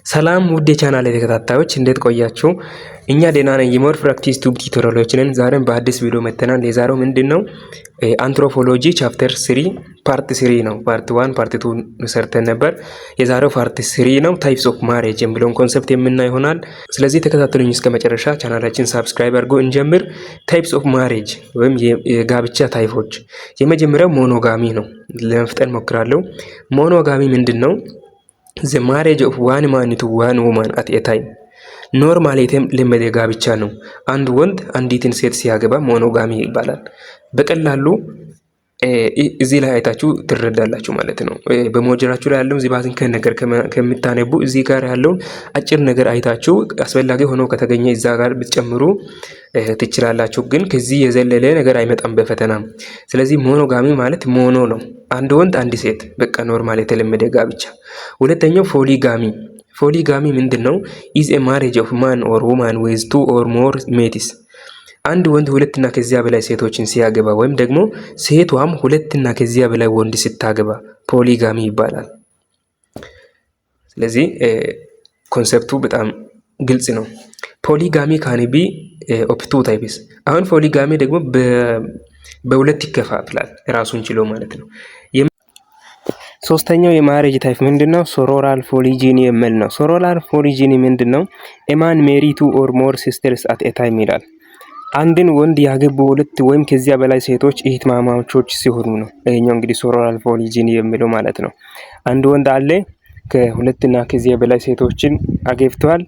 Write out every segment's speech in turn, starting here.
ሰላም ውድ የቻናሌ ተከታታዮች እንዴት ቆያችሁ? እኛ ደህና ነን። የሞር ፕራክቲስ ቱብ ቲዩቶሪያሎችን ዛሬም በአዲስ ቪዲዮ መጥተናል። የዛሬው ምንድነው? አንትሮፖሎጂ ቻፕተር 3 ፓርት 3 ነው። ፓርት 1 ፓርት 2 ሰርተን ነበር። የዛሬው ፓርት 3 ነው። ታይፕስ ኦፍ ማሬጅ የሚለውን ኮንሰፕት የምናይ ይሆናል። ስለዚህ ተከታተሉኝ እስከ መጨረሻ። ቻናላችን ሰብስክራይብ አድርጎ እንጀምር። ታይፕስ ኦፍ ማሬጅ ወይም የጋብቻ ታይፖች። የመጀመሪያው ሞኖጋሚ ነው። ለመፍጠን ሞክራለሁ። ሞኖጋሚ ምንድነው? the marriage of one man to one woman at a time ኖርማል የተለመደ ጋብቻ ነው። አንድ ወንድ አንዲትን ሴት ሲያገባ ሞኖጋሚ ይባላል። በቀላሉ እዚህ ላይ አይታችሁ ትረዳላችሁ ማለት ነው። በሞጀራችሁ ላይ ያለው ዚባትን ከነገር ከምታነቡ እዚህ ጋር ያለው አጭር ነገር አይታችሁ አስፈላጊ ሆኖ ከተገኘ እዛ ጋር ብትጨምሩ ትችላላችሁ። ግን ከዚህ የዘለለ ነገር አይመጣም በፈተና። ስለዚህ ሞኖጋሚ ማለት ሞኖ ነው፣ አንድ ወንድ አንድ ሴት፣ በቃ ኖርማል የተለመደ ጋብቻ። ሁለተኛው ፖሊጋሚ ምንድነው? is a marriage of man or woman with two or more mates አንድ ወንድ ሁለትና ከዚያ በላይ ሴቶችን ሲያገባ ወይም ደግሞ ሴቷም ሁለትና ከዚያ በላይ ወንድ ስታገባ ፖሊጋሚ ይባላል። ስለዚህ ኮንሰፕቱ በጣም ግልጽ ነው። ፖሊጋሚ ካን ቢ ኦፍ ቱ ታይፕስ። አሁን ፖሊጋሚ ደግሞ በሁለት ይከፋፍላል ራሱን ችሎ ማለት ነው። ሶስተኛው የማሬጅ ታይፕ ምንድነው? ሶሮራል ፖሊጂኒ የሚል ነው። ሶሮራል ፖሊጂኒ ምንድነው? ኤማን ሜሪ ቱ ኦር ሞር ሲስተርስ አት ኤ ታይም ይላል። አንድን ወንድ ያገቡ ሁለት ወይም ከዚያ በላይ ሴቶች እህትማማቾች ሲሆኑ ነው። ይሄኛው እንግዲህ ሶሮራል ፖሊጂኒ የሚለው ማለት ነው። አንድ ወንድ አለ ከሁለትና ከዚያ በላይ ሴቶችን አገብቷል።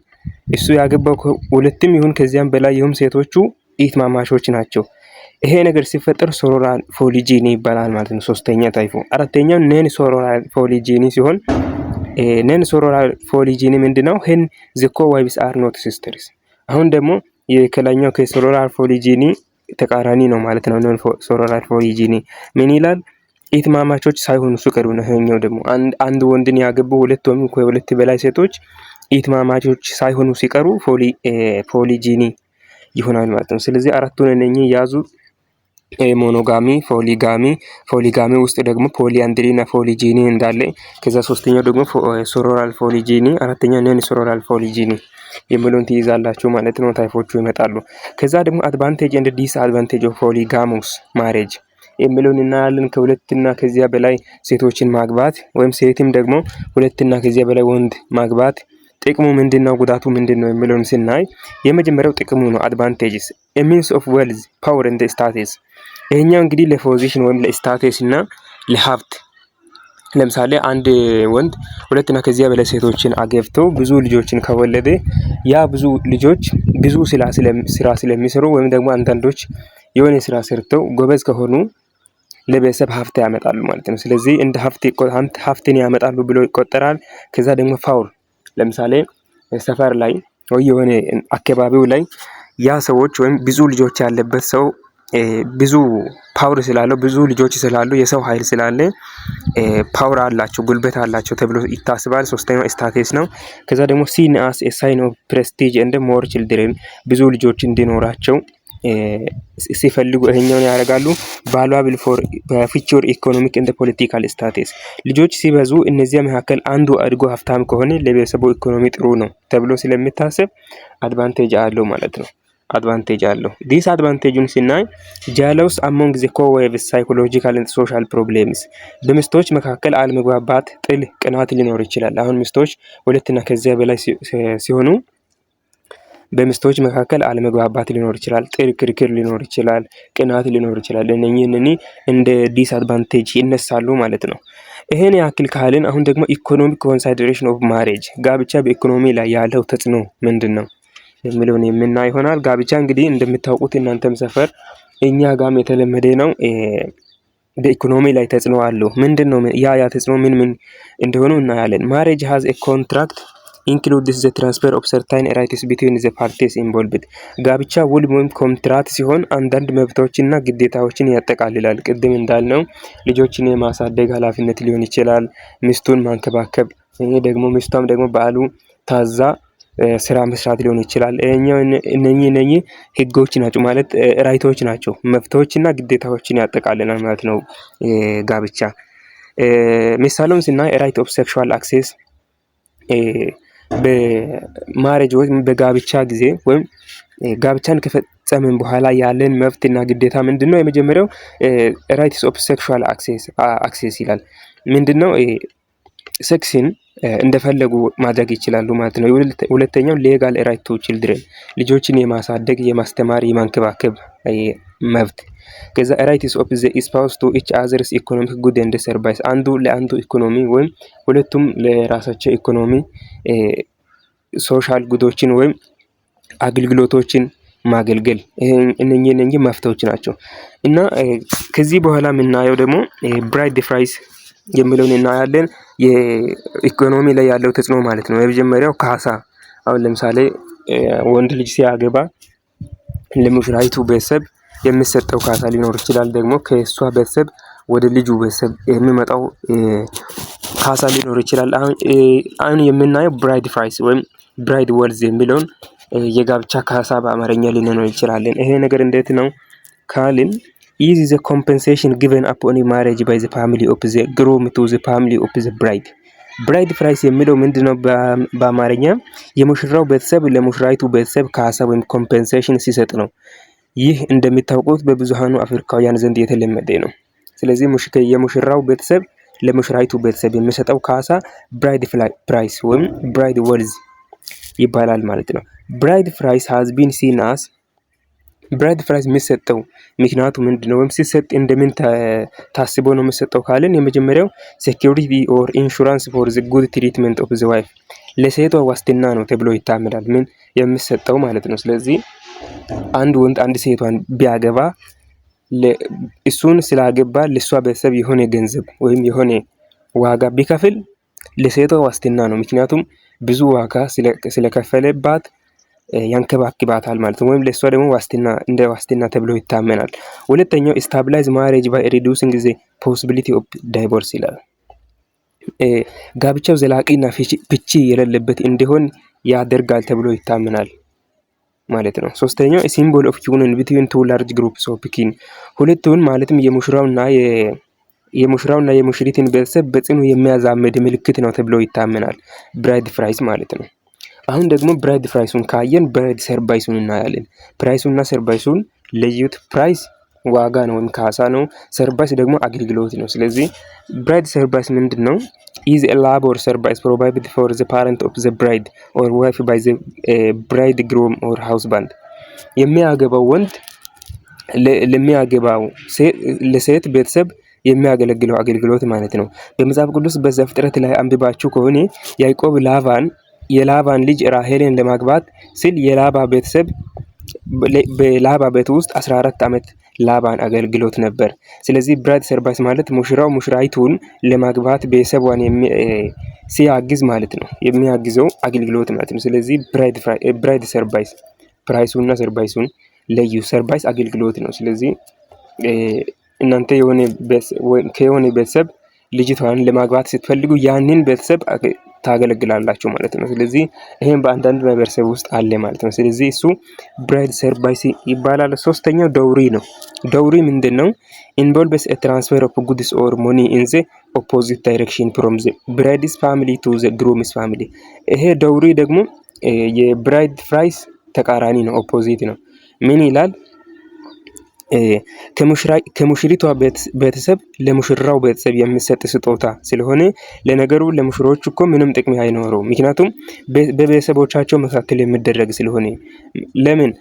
እሱ ያገባው ሁለትም ይሁን ከዚያም በላይ ይሁን ሴቶቹ እህትማማቾች ናቸው። ይሄ ነገር ሲፈጠር ሶሮራል ፖሊጂኒ ይባላል ማለት ነው። ሶስተኛ ታይፑ። አራተኛው ነን ሶሮራል ፖሊጂኒ ሲሆን ነን ሶሮራል ፖሊጂኒ ምንድነው? ሄን ዘ ኮ-ዋይፍስ አር ኖት ሲስተርስ። አሁን ደግሞ የከላኛው ከሶሮራል ፖሊጂኒ ተቃራኒ ነው ማለት ነው። ነን ሶሮራል ፖሊጂኒ ምን ይላል? እህትማማቾች ሳይሆኑ ሲቀሩ ነው። ይሄኛው ደግሞ አንድ ወንድን ያገቡ ሁለት ወይም ከሁለት በላይ ሴቶች እህትማማቾች ሳይሆኑ ሲቀሩ ፖሊጂኒ ይሆናል ማለት ነው። ስለዚህ አራቱን እነኚህ ያዙ። ሞኖጋሚ፣ ፖሊጋሚ ውስጥ ደግሞ ፖሊአንድሪ እና ፖሊጂኒ እንዳለ፣ ከዛ ሶስተኛው ደግሞ ሶሮራል ፖሊጂኒ፣ አራተኛው ነን ሶሮራል ፖሊጂኒ የሚሉን ትይዛላችሁ ማለት ነው። ታይፖቹ ይመጣሉ። ከዛ ደግሞ አድቫንቴጅ ኤንድ ዲስ አድቫንቴጅ ኦፍ ፖሊጋሙስ ማሬጅ የሚሉን እናያለን። ከሁለትና ከዚያ በላይ ሴቶችን ማግባት ወይም ሴትም ደግሞ ሁለትና ከዚያ በላይ ወንድ ማግባት ጥቅሙ ምንድነው? ጉዳቱ ምንድነው? የሚሉን ስናይ የመጀመሪያው ጥቅሙ ነው። አድቫንቴጅስ a means of wealth, power and status። ይሄኛው እንግዲህ ለፖዚሽን ወይም ለስታተስ እና ለሀብት። ለምሳሌ አንድ ወንድ ሁለትና ከዚያ በላይ ሴቶችን አገብቶ ብዙ ልጆችን ከወለደ ያ ብዙ ልጆች ብዙ ስራ ስለሚሰሩ ወይም ደግሞ አንዳንዶች የሆነ ስራ ሰርተው ጎበዝ ከሆኑ ለቤተሰብ ሀብት ያመጣሉ ማለት ነው። ስለዚህ እንደ ሀብትን ያመጣሉ ብሎ ይቆጠራል። ከዛ ደግሞ ፓወር፣ ለምሳሌ ሰፈር ላይ ወይ የሆነ አካባቢው ላይ ያ ሰዎች ወይም ብዙ ልጆች ያለበት ሰው ብዙ ፓወር ስላለው ብዙ ልጆች ስላሉ የሰው ኃይል ስላለ ፓወር አላቸው ጉልበት አላቸው ተብሎ ይታሰባል። ሶስተኛው ስታተስ ነው። ከዛ ደግሞ seen as a sign of prestige and more children ብዙ ልጆች እንዲኖራቸው ሲፈልጉ ይሄኛውን ያደርጋሉ። valuable for future economic and political status ልጆች ሲበዙ እነዚያ መካከል አንዱ አድጎ ሀብታም ከሆነ ለቤተሰቡ ኢኮኖሚ ጥሩ ነው ተብሎ ስለሚታሰብ አድቫንቴጅ አለው ማለት ነው። አድቫንቴጅ አለው። ዲስ አድቫንቴጁን ሲናይ ጃለውስ አሞንግ ዘ ኮ-ዋይፍስ ሳይኮሎጂካል ኤንድ ሶሻል ፕሮብሌምስ በሚስቶች መካከል አለመግባባት፣ ጥል፣ ቅናት ሊኖር ይችላል። አሁን ሚስቶች ሁለትና ከዚያ በላይ ሲሆኑ በሚስቶች መካከል አለመግባባት ሊኖር ይችላል፣ ጥል፣ ክርክር ሊኖር ይችላል፣ ቅናት ሊኖር ይችላል። እነኚህ እንደ ዲስ አድቫንቴጅ ይነሳሉ ማለት ነው። ይሄን ያክል ካልን አሁን ደግሞ ኢኮኖሚክ ኮንሲደሬሽን ኦፍ ማሬጅ ጋብቻ በኢኮኖሚ ላይ ያለው ተጽዕኖ ምንድነው የሚለውን የምናይ ይሆናል። ጋብቻ እንግዲህ እንደምታውቁት እናንተም ሰፈር እኛ ጋም የተለመደ ነው። በኢኮኖሚ ላይ ተጽዕኖ አለው። ምንድነው ያ ተጽዕኖ ምን እንደሆነ እናያለን። ማሬጅ has a contract includes the transfer of certain rights between the parties involved ጋብቻ ውል ወይም ኮንትራት ሲሆን አንዳንድ መብቶችና ግዴታዎችን ያጠቃልላል። ቅድም እንዳልነው ልጆችን የማሳደግ ኃላፊነት ሊሆን ይችላል፣ ሚስቱን ማንከባከብ፣ ደግሞ ሚስቷም ደግሞ ባሉ ታዛ ስራ መስራት ሊሆን ይችላል። እነኚህ ህጎች ናቸው ማለት ራይቶች ናቸው። መብቶችና ግዴታዎችን ያጠቃልላል ማለት ነው ጋብቻ። ምሳሌውን ስናይ ራይት ኦፍ ሴክሹዋል አክሴስ በማሬጅ ወይም በጋብቻ ጊዜ ወይም ጋብቻን ከፈጸምን በኋላ ያለን መብትና ግዴታ ምንድነው? የመጀመሪያው ራይትስ ኦፍ ሴክሹዋል አክሴስ ይላል። ምንድነው? ሴክስን እንደፈለጉ ማድረግ ይችላሉ ማለት ነው። ሁለተኛው ሌጋል ራይት ቱ ቺልድረን ልጆችን የማሳደግ የማስተማር የማንከባከብ መብት። ከዛ ራይትስ ኦፍ ዘ ስፓውስ ቱ ኢች አዘርስ ኢኮኖሚክ ጉድ ኤንድ ሰርቫይስ አንዱ ለአንዱ ኢኮኖሚ ወይም ሁለቱም ለራሳቸው ኢኮኖሚ ሶሻል ጉዶችን ወይም አገልግሎቶችን ማገልገል እነኚህ መፍቶች ናቸው። እና ከዚህ በኋላ የምናየው ደግሞ ብራይድ ፕራይስ የሚለውን እናያለን። የኢኮኖሚ ላይ ያለው ተጽዕኖ ማለት ነው። የመጀመሪያው ካሳ። አሁን ለምሳሌ ወንድ ልጅ ሲያገባ ለሙሽራይቱ ቤተሰብ የሚሰጠው ካሳ ሊኖር ይችላል። ደግሞ ከእሷ ቤተሰብ ወደ ልጁ ቤተሰብ የሚመጣው ካሳ ሊኖር ይችላል። አሁን የምናየው ብራይድ ፕራይስ ወይም ብራይድ ወልዝ የሚለውን የጋብቻ ካሳ በአማርኛ ልንለው እንችላለን። ይሄ ነገር እንዴት ነው ካልን is the compensation given upon marriage by the family of the groom to the family of the bride. ብራይድ ፕራይስ የሚለው ምንድነው? በአማርኛ የሙሽራው ቤተሰብ ለሙሽራይቱ ቤተሰብ ካሳ ወይም ኮምፔንሴሽን ሲሰጥ ነው። ይህ እንደሚታወቁት በብዙሃኑ አፍሪካውያን ዘንድ የተለመደ ነው። ስለዚህ የሙሽራው ቤተሰብ ለሙሽራይቱ ቤተሰብ የሚሰጠው ካሳ ብራይድ ፕራይስ ወይም ብራይድ ወልዝ ይባላል ማለት ነው። ብራይድ ፕራይስ has been seen as ብራይድ ፕራይስ የሚሰጠው ምክንያቱ ምንድነው? ወይም ሲሰጥ እንደምን ታስቦ ነው የሚሰጠው ካልን የመጀመሪያው ሴኩሪቲ ኦር ኢንሹራንስ ፎር ዘ ጉድ ትሪትመንት ኦፍ ዘ ዋይፍ ለሴቷ ዋስትና ነው ተብሎ ይታመናል። ምን የሚሰጠው ማለት ነው። ስለዚህ አንድ ወንድ አንድ ሴቷን ቢያገባ እሱን ስላገባ ለሷ ቤተሰብ የሆነ ገንዘብ ወይም የሆነ ዋጋ ቢከፍል ለሴቷ ዋስትና ነው። ምክንያቱም ብዙ ዋጋ ስለከፈለባት ያንከባክባታል ማለት ነው። ወይም ለሷ ደግሞ ዋስትና እንደ ዋስትና ተብሎ ይታመናል። ሁለተኛው ስታብላይዝ ማሬጅ ባይ ሪዱሲንግ ዘ ፖሲቢሊቲ ኦፍ ዳይቮርስ ይላል። ጋብቻው ዘላቂና ፍቺ የሌለበት እንዲሆን ያደርጋል ተብሎ ይታመናል ማለት ነው። ሶስተኛው ሲምቦል ኦፍ ዩኒየን ቢትዊን ቱ ላርጅ ግሩፕስ ኦፍ ኪን ሁለቱን ማለትም የሙሽራውና የሙሽሪትን ቤተሰብ በጽኑ የሚያዛምድ ምልክት ነው ተብሎ ይታመናል። ብራይድ ፕራይስ ማለት ነው። አሁን ደግሞ ብራይድ ፕራይሱን ካየን ብራይድ ሰርባይሱን እናያለን። ፕራይሱና ሰርባይሱን ለዩት። ፕራይስ ዋጋ ነው ወይም ካሳ ነው። ሰርባይስ ደግሞ አገልግሎት ነው። ስለዚህ ብራይድ ሰርባይስ ምንድን ነው? is a labor service provided for the parent of the bride or wife by the bridegroom or husband የሚያገባው ወንድ ለሚያገባው ለሴት ቤተሰብ የሚያገለግለው አገልግሎት ማለት ነው። በመጽሐፍ ቅዱስ በዘፍጥረት ላይ አንብባችሁ ከሆነ ያዕቆብ የላባን ልጅ ራሔልን ለማግባት ሲል የላባ ቤተሰብ በላባ ቤት ውስጥ 14 ዓመት ላባን አገልግሎት ነበር። ስለዚህ ብራይድ ሰርባይስ ማለት ሙሽራው ሙሽራይቱን ለማግባት ቤተሰቧን ሲያግዝ ማለት ነው። የሚያግዘው አገልግሎት ማለት ነው። ስለዚህ ብራይድ ሰርባይስ ፕራይሱና ሰርባይሱን ለዩ። ሰርባይስ አገልግሎት ነው። ስለዚህ እናንተ ከሆነ ቤተሰብ ልጅቷን ለማግባት ስትፈልጉ ያንን ቤተሰብ ታገለግላላችሁ ማለት ነው። ስለዚህ ይሄን በአንዳንድ ማህበረሰብ ውስጥ አለ ማለት ነው። ስለዚህ እሱ ብራይድ ሰርባይስ ይባላል። ሶስተኛው ደውሪ ነው። ደውሪ ምንድነው? involves a transfer of goods or money in the opposite direction from the bride's family to the groom's family። ይሄ ደውሪ ደግሞ የብራይድ ፕራይስ ተቃራኒ ነው፣ ኦፖዚት ነው። ምን ይላል? ከሙሽሪቷ ቤተሰብ ለሙሽራው ቤተሰብ የሚሰጥ ስጦታ ስለሆነ ለነገሩ ለሙሽሮች እኮ ምንም ጥቅም አይኖረው። ምክንያቱም በቤተሰቦቻቸው መካከል የሚደረግ ስለሆነ። ለምን?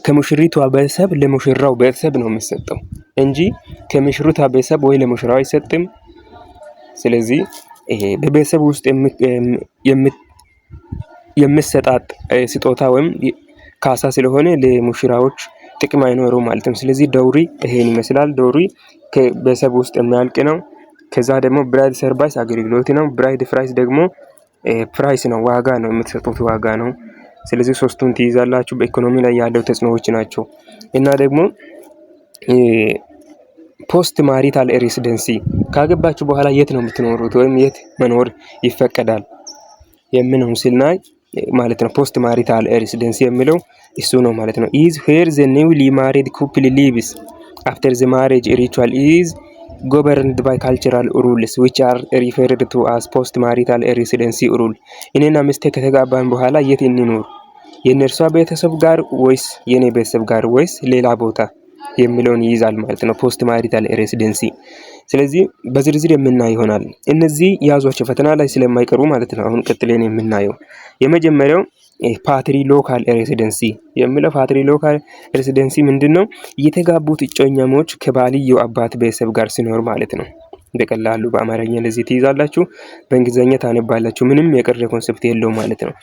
ከሙሽሪቷ ቤተሰብ ለሙሽራው ቤተሰብ ነው የሚሰጠው እንጂ ከሙሽሪቷ ቤተሰብ ወይ ለሙሽራው አይሰጥም። ስለዚህ በቤተሰብ ውስጥ የሚሰጣጥ ስጦታ ወይም ካሳ ስለሆነ ለሙሽራዎች ጥቅም አይኖረው ማለት ነው። ስለዚህ ደውሪ ይሄን ይመስላል። ደውሪ ከቤተሰብ ውስጥ የሚያልቅ ነው። ከዛ ደግሞ ብራይድ ሰርባይስ አገልግሎት ነው። ብራይድ ፕራይስ ደግሞ ፕራይስ ነው፣ ዋጋ ነው፣ የምትሰጡት ዋጋ ነው። ስለዚህ ሶስቱን ትይዛላችሁ። በኢኮኖሚ ላይ ያለው ተጽዕኖዎች ናቸው። እና ደግሞ ፖስት ማሪታል ሬሲደንሲ ካገባችሁ በኋላ የት ነው የምትኖሩት ወይም የት መኖር ይፈቀዳል የምንሆን ስናይ ማለት ነው። ፖስት ማሪታል ሬሲደንሲ የሚለው እሱ ነው ማለት ነው። is where the newly married couple lives after the marriage ritual is governed by cultural rules which are referred to as post marital residency rule እኔና ሚስቴ ከተጋባን በኋላ የት እንኑር የነርሷ ቤተሰብ ጋር ወይስ የኔ ቤተሰብ ጋር ወይስ ሌላ ቦታ የሚለውን ይይዛል ማለት ነው ፖስት ማሪታል ሬሲደንሲ ስለዚህ በዝርዝር የምናየው ይሆናል እነዚህ ያዟቸው ፈተና ላይ ስለማይቀሩ ማለት ነው አሁን ቀጥለን የምናየው የመጀመሪያው ፓትሪ ሎካል ሬሲደንሲ የሚለው ፓትሪ ሎካል ሬሲደንሲ ምንድነው የተጋቡት እጮኛሞች ከባልየው አባት ቤተሰብ ጋር ሲኖር ማለት ነው በቀላሉ በአማርኛ እንደዚህ ትይዛላችሁ በእንግሊዘኛ ታነባላችሁ ምንም የቀረ ኮንሰፕት የለውም ማለት ነው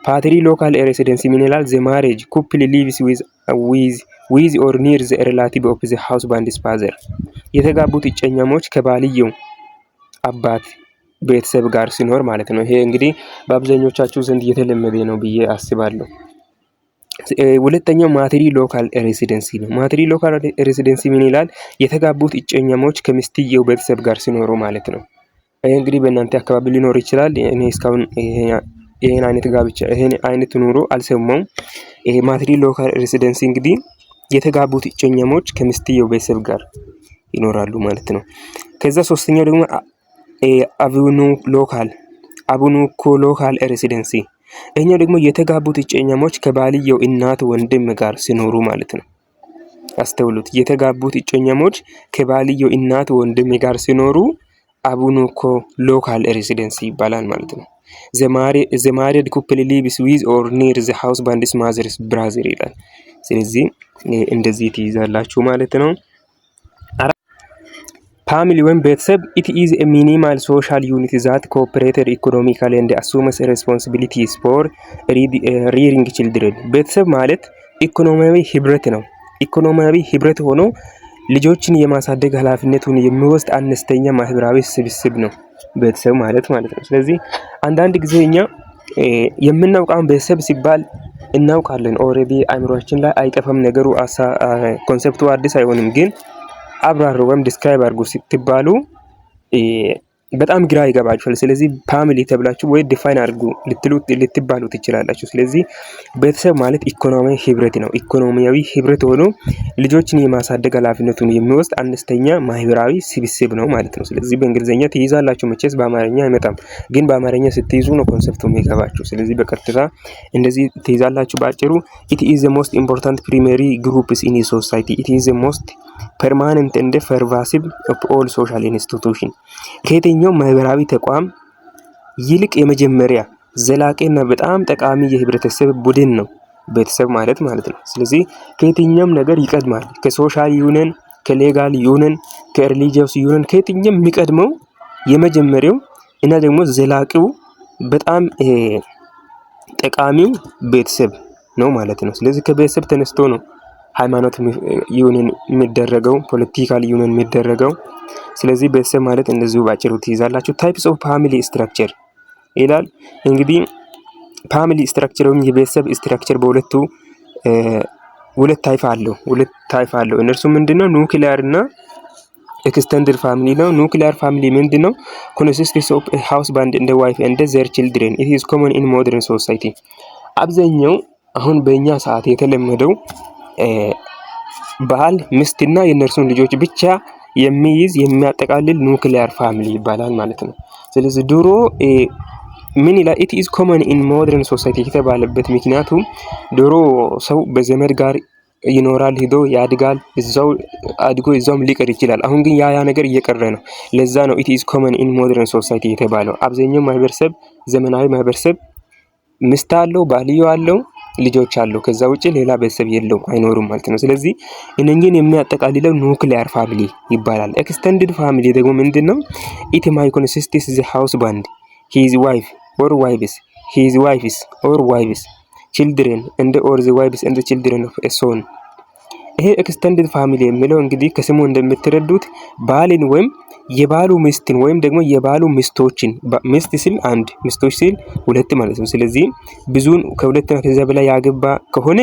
ፓትሪ ሎካል ሬሲደንሲ ምን ይላል the marriage couple lives with or near the relative of the husband's father የተጋቡት እጮኛሞች ከባልየው አባት ቤተሰብ ጋር ሲኖር ማለት ነው ይሄ እንግዲህ በአብዛኞቻችሁ ዘንድ የተለመደ ነው ብዬ አስባለሁ ሁለተኛው ማትሪ ሎካል ሬሲደንሲ ነው ማትሪ ሎካል ሬሲደንሲ ምን ይላል የተጋቡት እጮኛሞች ከሚስትየው ቤተሰብ ጋር ሲኖሩ ማለት ነው ይሄ እንግዲህ በእናንተ አካባቢ ሊኖር ይችላል እኔ እስካሁን ይሄን አይነት ጋብቻ ይሄን አይነት ኑሮ አልሰማውም ይሄ ማትሪ ሎካል ሬሲደንሲ እንግዲህ የተጋቡት እጮኛሞች ከሚስትየው ቤተሰብ ጋር ይኖራሉ ማለት ነው ከዛ ሶስተኛው ደግሞ አቡኑ ሎካል ሬሲደንሲ እኛው ደግሞ የተጋቡት እጮኛሞች ከባልየው እናት ወንድም ጋር ሲኖሩ ማለት ነው አስተውሉት የተጋቡት እጮኛሞች ከባልየው እናት ወንድም ጋር ሲኖሩ አቡኑ ሎካል ሬሲደንሲ ይባላል ማለት ነው the married couple lives with or near the husband's mother's brother ይላል ስለዚህ እንደዚህ ትይዛላችሁ ማለት ነው Family when ቤተሰብ it is a minimal social unit that cooperates economically and assumes responsibilities for rearing children ቤተሰብ ማለት ኢኮኖሚያዊ ህብረት ነው ኢኮኖሚያዊ ህብረት ሆኖ ልጆችን የማሳደግ ኃላፊነቱን የሚወስድ አነስተኛ ማህበራዊ ስብስብ ነው ቤተሰብ ማለት ነው ስለዚህ አንዳንድ ጊዜ እኛ የምናውቀው ቤተሰብ ሲባል እናውቃለን ኦሬዲ አእምሮአችን ላይ አይጠፋም ነገሩ ኮንሰፕቱ አዲስ አይሆንም ግን አብራሩ ወይም ዲስክራይብ አድርጉ ሲባሉ በጣም ግራ ይገባችኋል ስለዚህ ፋሚሊ ተብላችሁ ወይ ዲፋይን አድርጉ ልትባሉ ትችላላችሁ ስለዚህ ቤተሰብ ማለት ኢኮኖሚያዊ ህብረት ነው ኢኮኖሚያዊ ህብረት ሆኖ ልጆችን የማሳደግ ኃላፊነቱን የሚወስድ አነስተኛ ማህበራዊ ስብስብ ነው ማለት ነው ስለዚህ በእንግሊዘኛ ትይዛላችሁ መቼስ በአማርኛ አይመጣም ግን በአማርኛ ስትይዙ ነው ኮንሰፕቱ የሚገባችሁ ስለዚህ በቀጥታ እንደዚህ ትይዛላችሁ ባጭሩ it is the most important primary groups in a society it is the most permanent and pervasive of all social institutions ከየትኛው ማህበራዊ ተቋም ይልቅ የመጀመሪያ ዘላቂና በጣም ጠቃሚ የህብረተሰብ ቡድን ነው ቤተሰብ ማለት ነው ስለዚህ ከየትኛውም ነገር ይቀድማል ከሶሻል ዩኒየን ከሌጋል ዩኒየን ከሪሊጂየስ ዩኒየን ከየትኛውም የሚቀድመው የመጀመሪያው እና ደግሞ ዘላቂው በጣም ጠቃሚው ቤተሰብ ነው ማለት ነው ስለዚህ ከቤተሰብ ተነስቶ ነው ሃይማኖት ዩኒየን የሚደረገው ፖለቲካል ዩኒየን የሚደረገው ስለዚህ ቤተሰብ ማለት እንደዚሁ ባጭሩ ትይዛላችሁ ታይፕስ ኦፍ ፋሚሊ ስትራክቸር ይላል እንግዲህ ፋሚሊ ስትራክቸር ወይም የቤተሰብ ስትራክቸር በሁለት ታይፕ አለው እነርሱ ምንድነው ኑክሊየር እና ኤክስቴንድድ ፋሚሊ ነው ኑክሊየር ፋሚሊ ምንድነው consists of a husband and a wife and their children it is common in modern society አብዛኛው አሁን በእኛ ሰዓት የተለመደው ባል ሚስትና የነርሱን ልጆች ብቻ የሚያጠቃልል ኑክሊየር ፋሚሊ ይባላል ማለት ነው ስለዚህ ድሮ ምን ይላል it is common in modern society የተባለበት ምክንያቱም ድሮ ሰው በዘመድ ጋር ይኖራል ሄዶ ያድጋል እዛው አድጎ እዛውም ሊቀር ይችላል አሁን ግን ያ ነገር እየቀረ ነው ለዛ ነው it is common in modern society የተባለው አብዛኛው ማህበረሰብ ዘመናዊ ማህበረሰብ ሚስት አለው ባልየው አለው ልጆች አሉ ከዛ ውጪ ሌላ ቤተሰብ የለውም አይኖርም ማለት ነው ስለዚህ እነኚህን የሚያጠቃልለው ኑክሊየር ፋሚሊ ይባላል ኤክስቴንድድ ፋሚሊ ደግሞ ምንድነው it may consist of the husband his wife or wives children and or the wives and the children of a son ይሄ ኤክስቴንድድ ፋሚሊ የሚለው እንግዲህ ከስሙ እንደምትረዱት ባልን ወይም የባሉ ሚስትን ወይም ደግሞ የባሉ ሚስቶችን ሚስት ሲል አንድ ሚስቶች ሲል ሁለት ማለት ነው ስለዚህ ብዙን ከሁለትና ከዛ በላይ ያገባ ከሆነ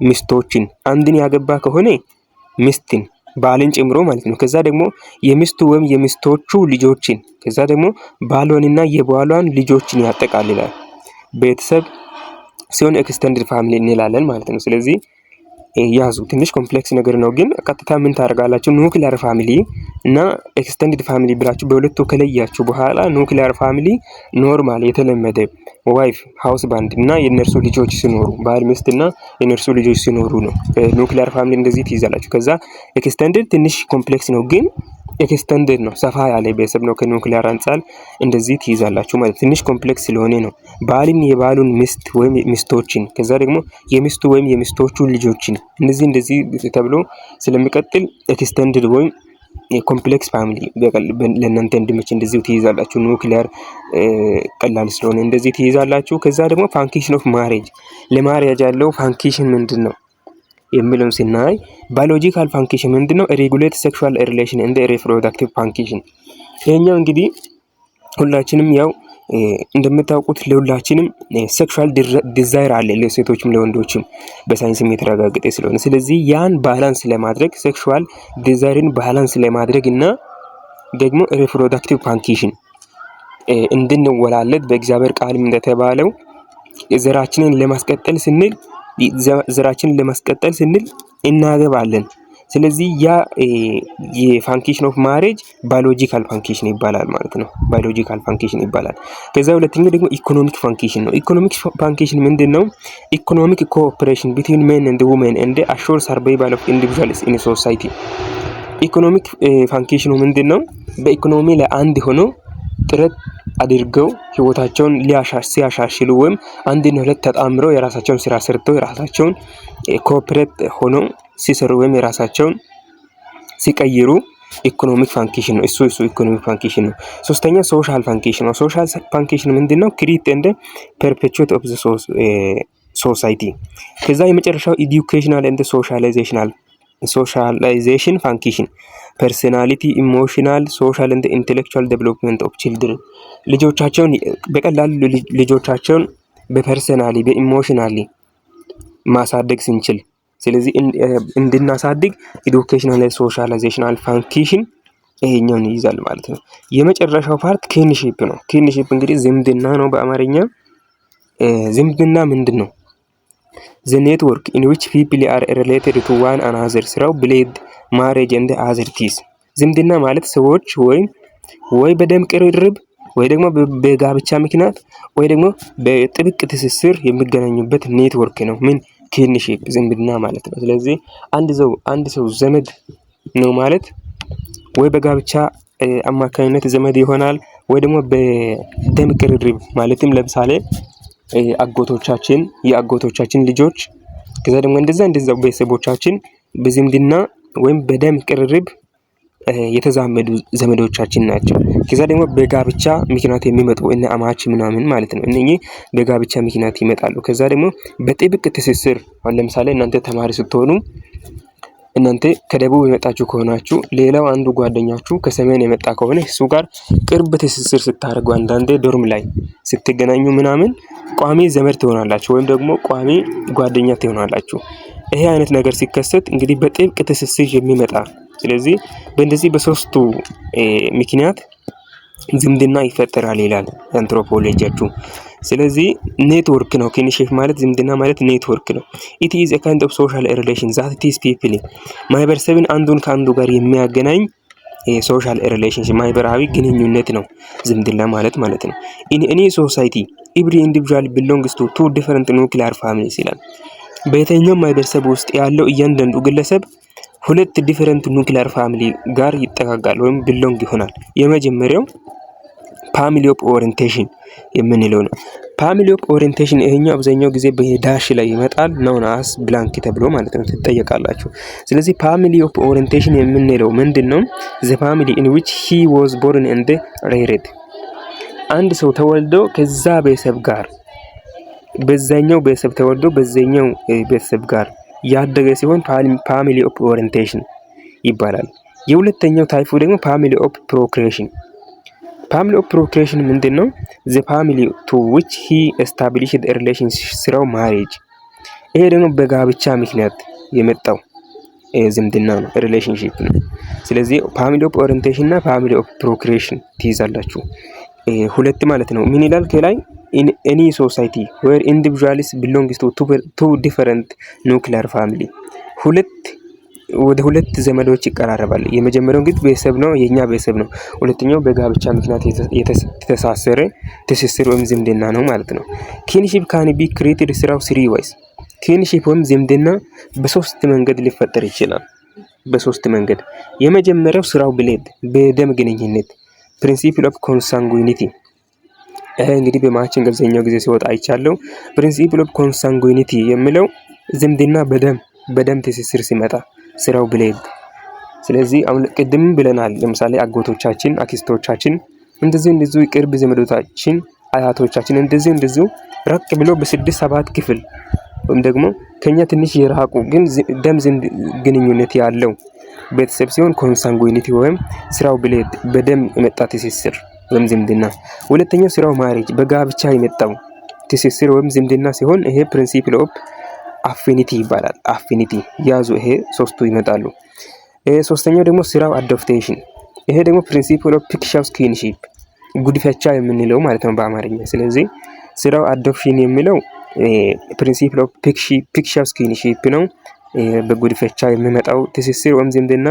ሚስቶችን አንድን ያገባ ከሆነ ሚስትን ባልን ጨምሮ ማለት ነው ከዛ ደግሞ የሚስቱ ወይም የሚስቶቹ ልጆችን ከዛ ደግሞ ባሏንና የባሏን ልጆችን ያጠቃልላል ቤተሰብ ሲሆን ኤክስቴንድድ ፋሚሊ እንላለን ማለት ነው ስለዚህ ያዙ። ትንሽ ኮምፕሌክስ ነገር ነው፣ ግን ቀጥታ ምን ታደርጋላችሁ? ኑክሊየር ፋሚሊ እና ኤክስቴንድድ ፋሚሊ ብላችሁ በሁለቱ ከለያችሁ በኋላ ኑክሊየር ፋሚሊ ኖርማል የተለመደ ዋይፍ ሃውስ ባንድ እና የነርሱ ልጆች ሲኖሩ ባል ሚስት እና የነርሱ ልጆች ሲኖሩ ነው ኑክሊየር ፋሚሊ እንደዚህ ትይዛላችሁ። ከዛ ኤክስቴንድድ ትንሽ ኮምፕሌክስ ነው፣ ግን ኤክስቴንድድ ነው፣ ሰፋ ያለ ቤተሰብ ነው። ከኑክሊየር አንጻር እንደዚህ ትይዛላችሁ ማለት ትንሽ ኮምፕሌክስ ስለሆነ ነው። ባልን የባሉን ሚስት ወይም ሚስቶችን ከዛ ደግሞ የሚስቱ ወይም የሚስቶቹ ልጆችን እንደዚህ ተብሎ ስለሚቀጥል ኤክስቴንድድ ወይም የኮምፕሌክስ ፋሚሊ ለእናንተ እንድመች እንደዚህ ትይዛላችሁ። ኑክሊየር ቀላል ስለሆነ እንደዚህ ትይዛላችሁ። ከዛ ደግሞ ፋንክሽን ኦፍ ማሬጅ ለማሬጅ ያለው ፋንክሽን ምንድን ነው የሚለውን ስናይ ባዮሎጂካል ፋንክሽን ምንድነው? ሬጉሌት ሴክሹዋል ሪሌሽን እንደ ሪፕሮዳክቲቭ ፋንክሽን። ይሄኛው እንግዲህ ሁላችንም ያው እንደምታውቁት ለሁላችንም ሴክሹዋል ዲዛይር አለ፣ ለሴቶችም ለወንዶችም በሳይንስም የተረጋገጠ ስለሆነ ስለዚህ ያን ባላንስ ለማድረግ ሴክሹዋል ዲዛይርን ባላንስ ለማድረግ እና ደግሞ ሪፕሮዳክቲቭ ፋንክሽን እንድንወላለድ በእግዚአብሔር ቃልም እንደተባለው ዘራችንን ለማስቀጠል ስንል እናገባለን። ስለዚህ ያ የፋንክሽን ኦፍ ማሬጅ ባዮሎጂካል ፋንክሽን ይባላል ማለት ነው። ባዮሎጂካል ፋንክሽን ይባላል። ከዛ ሁለተኛው ደግሞ ኢኮኖሚክ ፋንክሽን ነው። ኢኮኖሚክ ፋንክሽን ምንድነው? ኢኮኖሚክ ኮኦፕሬሽን ቢትዊን ሜን ኤንድ ውሜን ኤንድ አሹር ሰርቫይቫል ኦፍ ኢንዲቪጁዋልስ ኢን ሶሳይቲ። ኢኮኖሚክ ፋንክሽኑ ምንድነው? በኢኮኖሚ ላይ አንድ ሆኖ ጥረት አድርገው ህይወታቸውን ሲያሻሽሉ ወይም አንድና ሁለት ተጣምረው የራሳቸውን ስራ ሰርተው የራሳቸውን ኮኦፕሬት ሆኖ ሲሰሩ ወይም የራሳቸውን ሲቀይሩ ኢኮኖሚክ ፋንክሽን ነው። እሱ ኢኮኖሚክ ፋንክሽን ነው። ሶስተኛ ሶሻል ፋንክሽን ነው። ሶሻል ፋንክሽን ምንድነው? ክሪኤት ኤንድ ፐርፔቹዌት ኦፍ ዘ ሶሳይቲ። ከዛ የመጨረሻው ኤዱኬሽናል ኤንድ ሶሻላይዜሽን ፋንክሽን ፐርሰናሊቲ፣ ኢሞሽናል፣ ሶሻል ኤንድ ኢንቴሌክቹዋል ዴቨሎፕመንት ኦፍ ቺልድረን። ልጆቻቸውን በፐርሰናሊ በኢሞሽናሊ ማሳደግ ስንችል ስለዚህ እንድናሳድግ ኤዱኬሽናል ሶሻላይዜሽናል ፋንክሽን ይሄኛውን ይይዛል ማለት ነው። የመጨረሻው ፓርት ኪንሺፕ ነው። ኪንሺፕ እንግዲህ ዝምድና ነው በአማርኛ። ዝምድና ምንድን ነው? the network in which people are related to one another ስራው ብሌድ ማሬጅ and other things። ዝምድና ማለት ሰዎች ወይ በደም ቅርርብ ወይ ደግሞ በጋብቻ ምክንያት ወይ ደግሞ በጥብቅ ትስስር የሚገናኙበት ኔትወርክ ነው ምን ኪንሺፕ ዝምድና ማለት ነው። ስለዚህ አንድ ሰው ዘመድ ነው ማለት ወይ በጋብቻ አማካኝነት ዘመድ ይሆናል ወይ ደግሞ በደም ቅርርብ ማለትም ለምሳሌ የአጎቶቻችን ልጆች ከዛ ደግሞ እንደዛው ቤተሰቦቻችን በዝምድና ወይም በደም ቅርርብ የተዛመዱ ዘመዶቻችን ናቸው። ከዛ ደግሞ በጋብቻ ምክንያት የሚመጡ እና አማች ምናምን ማለት ነው። እነኚህ በጋብቻ ምክንያት ይመጣሉ። ከዛ ደግሞ በጥብቅ ትስስር ለምሳሌ እናንተ ተማሪ ስትሆኑ እናንተ ከደቡብ የመጣችሁ ከሆናችሁ ሌላው አንዱ ጓደኛችሁ ከሰሜን የመጣ ከሆነ እሱ ጋር ቅርብ ትስስር ስታደርጉ አንዳንዴ ዶርም ላይ ስትገናኙ ምናምን ቋሚ ዘመድ ትሆናላችሁ ወይም ደግሞ ቋሚ ጓደኛ ትሆናላችሁ። ይሄ አይነት ነገር ሲከሰት እንግዲህ በጥብቅ ትስስር የሚመጣ ስለዚህ በእንደዚህ በሶስቱ ምክንያት ዝምድና ይፈጠራል ይላል አንትሮፖሎጂያችሁ። ስለዚህ ኔትወርክ ነው ኪንሺፕ ማለት ዝምድና ማለት ኔትወርክ ነው። it is a kind of social relation that it is people ማህበረሰብን አንዱን ከአንዱ ጋር የሚያገናኝ ሶሻል ሪሌሽንሺፕ ማህበራዊ ግንኙነት ነው ዝምድና ማለት ነው። in any society every individual belongs to two different nuclear families ይላል። በየትኛውም ማህበረሰብ ውስጥ ያለው እያንዳንዱ ግለሰብ ሁለት ዲፈረንት ኑክሊየር ፋሚሊ ጋር ይጠጋጋል ወይም ቢሎንግ ይሆናል። የመጀመሪያው ፋሚሊ ኦፍ ኦሪየንቴሽን የምንለው ነው። ፋሚሊ ኦፍ ኦሪየንቴሽን ይሄኛው አብዛኛው ጊዜ በዳሽ ላይ ይመጣል ናውን አስ ብላንክ ተብሎ ማለት ነው ትጠየቃላችሁ። ስለዚህ ፋሚሊ ኦፍ ኦሪየንቴሽን የምንለው ምንድነው? the family in which he was born and raised አንድ ሰው ተወልዶ ከዛ ቤተሰብ ጋር በዛኛው ቤተሰብ ተወልዶ በዛኛው ቤተሰብ ጋር ያደገ ሲሆን ፋሚሊ ኦፍ ኦሪየንቴሽን ይባላል። የሁለተኛው ታይፑ ደግሞ ፋሚሊ ኦፍ ፕሮክሬሽን። ፋሚሊ ኦፍ ፕሮክሬሽን ምንድነው? the family to which he established a relationship through marriage ይሄ ደግሞ በጋብቻ ምክንያት የመጣው ዝምድና ነው ሪሌሽንሺፕ ነው። ስለዚህ ፋሚሊ ኦፍ ኦሪየንቴሽን እና ፋሚሊ ኦፍ ፕሮክሬሽን ትይዛላችሁ ሁለት ማለት ነው። ምን ይላል ከላይ in any society where individuals belongs to two different nuclear family ወደ ሁለት ዘመዶች ይቀራረባል። የመጀመሪያው እንግዲህ ቤተሰብ ነው፣ የኛ ቤተሰብ ነው። ሁለተኛው በጋብቻ ምክንያት የተሳሰረ ትስስር ወይም ዝምድና ነው ማለት ነው። ኪንሺፕ ካን ቢ ክሬትድ ስራው 3 ways። ኪንሺፕ ወይም ዝምድና በሶስት መንገድ ሊፈጠር ይችላል። በሶስት መንገድ። የመጀመሪያው ስራው ብሌድ በደም ግንኙነት ፕሪንሲፕል ኦፍ ኮንሳንጉኒቲ። እንግዲህ በማችን ገብዘኛው ጊዜ ሲወጣ አይቻለው። ፕሪንሲፕል ኦፍ ኮንሳንጉኒቲ የሚለው ዝምድና በደም ትስስር ሲመጣ ስራው ብሌድ። ስለዚህ አሁን ቅድም ብለናል። ለምሳሌ አጎቶቻችን፣ አክስቶቻችን እንደዚህ ቅርብ ዘመዶቻችን፣ አያቶቻችን እንደዚህ ራቅ ብሎ በ6-7 ክፍል ወይም ደግሞ ከኛ ትንሽ የራቁ ግን ደም ግንኙነት ያለው ቤተሰብ ሲሆን ኮንሳንጉኒቲ ወይም ስራው ብሌድ በደም የመጣ ትስስር ወይም ዝምድና። ሁለተኛው ስራው ማሬጅ በጋብቻ የመጣው ትስስር ወይም ዝምድና ሲሆን ይሄ ፕሪንሲፕል ኦፍ አፊኒቲ ይባላል። አፊኒቲ ያዙ። ይሄ ሶስቱ ይመጣሉ። ሶስተኛው ደግሞ ስራው አዶፕቴሽን። ይሄ ደግሞ ፕሪንሲፕል ኦፍ ፊክሽን ኪንሺፕ ጉድፈቻ የምንለው ማለት ነው በአማርኛ። ስለዚህ ስራው አዶፕሽን የሚለው ፕሪንሲፕል ኦፍ ፊክሽን ኪንሺፕ ነው። በጉድፈቻ የሚመጣው ትስስር ወይም ዝምድና።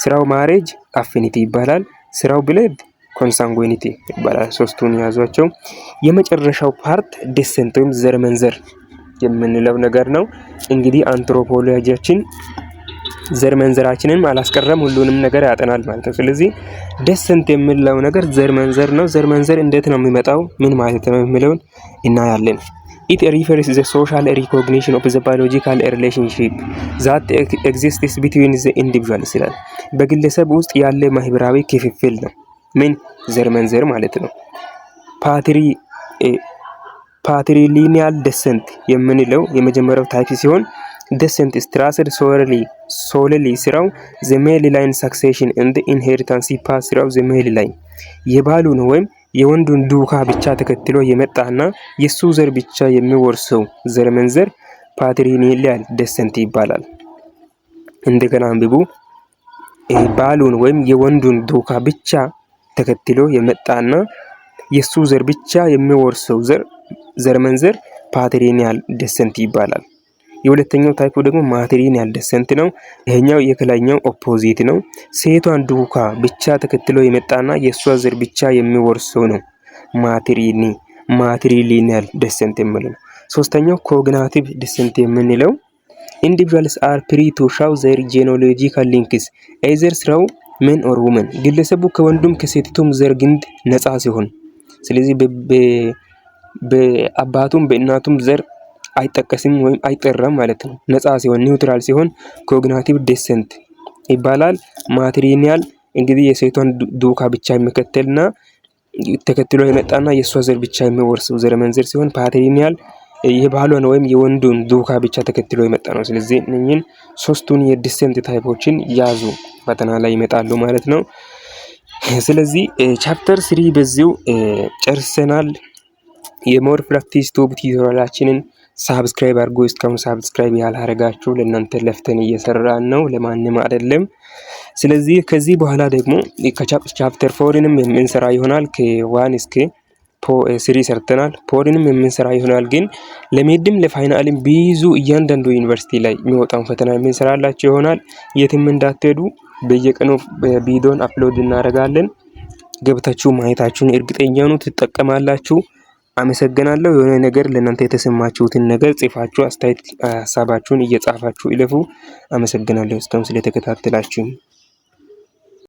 ስራው ማሬጅ አፊኒቲ ይባላል። ስራው ብሌድ ኮንሳንጉኒቲ ይባላል። ሶስቱን ያዟቸው። የመጨረሻው ፓርት ዲሰንት ወይም ዘር መንዘር የምንለው ነገር ነው። እንግዲህ አንትሮፖሎጂያችን ዘር መንዘራችንን አላስቀረም፣ ሁሉንም ነገር ያጠናል ማለት ነው። ስለዚህ ዲሰንት የምንለው ነገር ዘር መንዘር ነው። ዘር መንዘር እንዴት ነው የሚመጣው፣ ምን ማለት ነው የሚለውን እናያለን። It refers to the social recognition of the biological relationship that exists between the individuals ይላል። በግለሰብ ውስጥ ያለ ማህበራዊ ክፍፍል ነው። ምን ዘር መንዘር ማለት ነው። ፓትሪሊኒያል ዲሰንት የምንለው የመጀመሪያው ታይፕ ሲሆን ዲሰንት ስትራስድ ሶለሊ ስራው the male line succession and inheritance pass ስራው the male line የባሉን ወይም የወንዱን ዱካ ብቻ ተከትሎ የመጣና የሱ ዘር ብቻ የሚወርሰው ዘር መንዘር ፓትሪሊኒያል ዲሰንት ይባላል። እንደገና አንብቡ። ባሉን ወይም የወንዱን ዱካ ብቻ ተከትሎ የመጣና የሱ ዘር ብቻ የሚወርሰው ዘር መንዘር ፓትሪሊኒያል ዲሰንት ይባላል። የሁለተኛው ታይፑ ደግሞ ማትሪሊኒያል ዲሰንት ነው። ይሄኛው የከላኛው ኦፖዚት ነው። ሴቷን ዱካ ብቻ ተከትሎ የመጣና የሷ ዘር ብቻ የሚወርሰው ነው ማትሪሊኒያል ዲሰንት የምንለው። ሶስተኛው ኮግኒቲቭ ዲሰንት የምንለው individuals are free to show their genealogical links either through men or women። ግለሰቡ ከወንዱም ከሴቲቱም ዘር ግንድ ነፃ ሲሆን፣ ስለዚህ በአባቱም በእናቱም ዘር አይጠቀስም ወይም አይጠራም ማለት ነው። ነፃ ሲሆን ኒውትራል ሲሆን ኮግኒቲቭ ዲሰንት ይባላል። ማትሪሊኒያል እንግዲህ የሴቷን ዱካ ብቻ የሚከተልና ተከትሎ የመጣና የሷ ዘር ብቻ የሚወርሰው ዘር መንዘር ሲሆን ፓትሪሊኒያል የባሏን ወይም የወንዱን ዱካ ብቻ ተከትሎ የመጣ ነው። ስለዚህ እነኚህን ሶስቱን የዲሰንት ታይፖችን ያዙ፣ ፈተና ላይ ይመጣሉ ማለት ነው። ስለዚህ ቻፕተር 3 በዚሁ ጨርሰናል። የሞር ፕራክቲስ ቱብ ቲዩቶሪያላችንን ሳብስክራይብ አድርጉ። እስካሁን ሳብስክራይብ ያላደረጋችሁ ለእናንተ ለፍተን እየሰራን ነው፣ ለማንም አይደለም። ስለዚህ ከዚህ በኋላ ደግሞ ቻፕተር 4ንም የምንሰራ ይሆናል። ከ1 እስከ 3 ሰርተናል። 4ንም የምንሰራ ይሆናል። ግን ለሚድም ለፋይናልም ብዙ እያንዳንዱ ዩኒቨርሲቲ ላይ የሚወጣውን ፈተና የምንሰራላችሁ ይሆናል። የትም እንዳትሄዱ፣ በየቀኑ ቪዲዮን አፕሎድ እናደርጋለን። ገብታችሁ ማየታችሁን እርግጠኛ ነው ትጠቀማላችሁ። አመሰግናለሁ። የሆነ ነገር ለእናንተ የተሰማችሁትን ነገር ጽፋችሁ አስተያየት ሀሳባችሁን እየጻፋችሁ ይለፉ። አመሰግናለሁ እስካሁን ስለተከታተላችሁ።